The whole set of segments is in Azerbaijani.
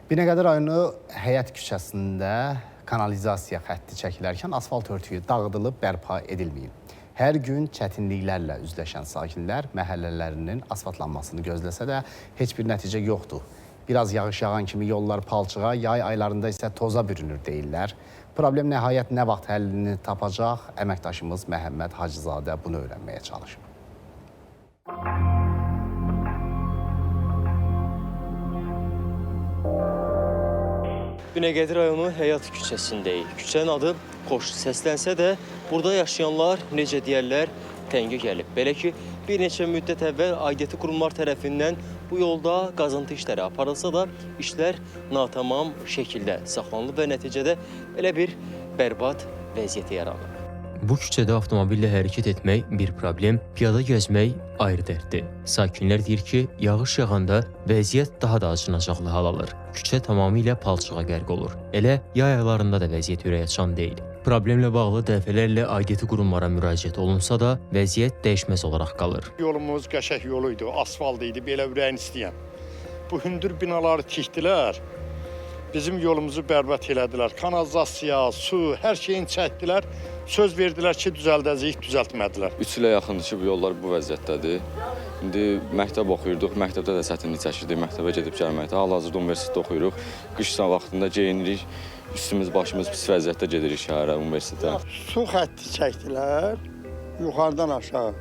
Binəqədi rayonu Həyət küçəsində kanalizasiya xətti çəkilərkən asfalt örtüyü dağıdılıb bərpa edilməyib. Hər gün çətinliklərlə üzləşən sakinlər məhəllələrinin asfaltlanmasını gözləsə də heç bir nəticə yoxdur. Biraz yağış yağan kimi yollar palçığa, yay aylarında isə toza bürünür deyirlər. Problem nəhayət nə vaxt həllini tapacaq, əməkdaşımız Məhəmməd Hacızadə bunu öyrənməyə çalışıb. Binəqədi rayonu Həyat küçəsindəyik. Küçənin adı xoş səslənsə də, burada yaşayanlar necə deyərlər, təngə gəlib. Belə ki, bir neçə müddət əvvəl aidiyyəti qurumlar tərəfindən bu yolda qazıntı işləri aparılsa da, işlər natamam şəkildə saxlanılıb və nəticədə elə bir bərbad vəziyyəti yaranıb. Bu küçədə avtomobillə hərəkət etmək bir problem, piyada gəzmək ayrı dərddir. Sakinlər deyir ki, yağış yağanda vəziyyət daha da acınacaqlı hal alır. Küçə tamamilə palçığa qərq olur. Elə yay aylarında da vəziyyət ürəkaçan deyil. Problemlə bağlı dəfələrlə aidiyyəti qurumlara müraciət olunsa da, vəziyyət dəyişməz olaraq qalır. Yolumuz qəşəng yoluydu, asfalt idi, belə ürəyin istəyən. Bu hündür binaları tikdilər. Bizim yolumuzu bərbad elədilər. Kanalizasiya, su, hər şeyini çəkdilər. Söz verdilər ki, düzəldəcəyik, düzəltmədilər. 3 ilə yaxındır ki, bu yollar bu vəziyyətdədir. İndi məktəb oxuyurduq, məktəbdə də çətinlik çəkirdik, məktəbə gedib gəlməkdə. Hal-hazırda universitetdə oxuyuruq. Qış vaxtında geyinirik, üstümüz, başımız pis vəziyyətdə gedirik şəhərə, universitetə. Su xətti çəkdilər, yuxarıdan aşağı.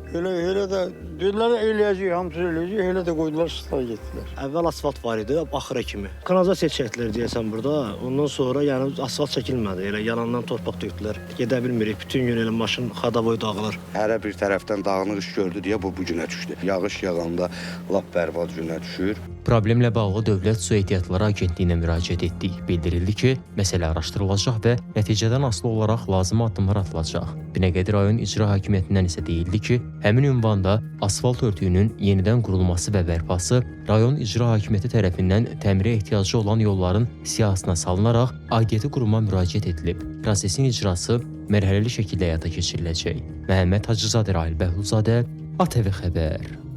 Elə də dedilər, eləyəcək, hamısı eləyəcək, elə də qoydular, sıxlar getdilər. Əvvəl asfalt var idi, axıra kimi. Kanalizasiya çəkdilər deyəsən burada. Ondan sonra yəni asfalt çəkilmədi. Elə yalandan torpaq tökdülər. Gedə bilmirik. Bütün gün elə maşın xadavoy dağılır. Hərə bir tərəfdən dağınıq iş gördü deyə bu günə düşdü. Yağış yağanda lap bərbad günə düşür. Problemlə bağlı Dövlət Su Ehtiyatları Agentliyinə müraciət etdik. Bildirildi ki, məsələ araşdırılacaq və nəticədən asılı olaraq lazımi addımlar atılacaq. Binəqədi rayon İcra Hakimiyyətindən isə deyildi ki, həmin ünvanda asfalt örtüyünün yenidən qurulması və bərpası rayon İcra Hakimiyyəti tərəfindən təmirə ehtiyacı olan yolların siyahısına salınaraq aidiyyəti quruma müraciət edilib. Prosesin icrası mərhələli şəkildə həyata keçiriləcək. Məhəmməd Hacızadə, Rahil Bəhluzadə, ATV Xəbər.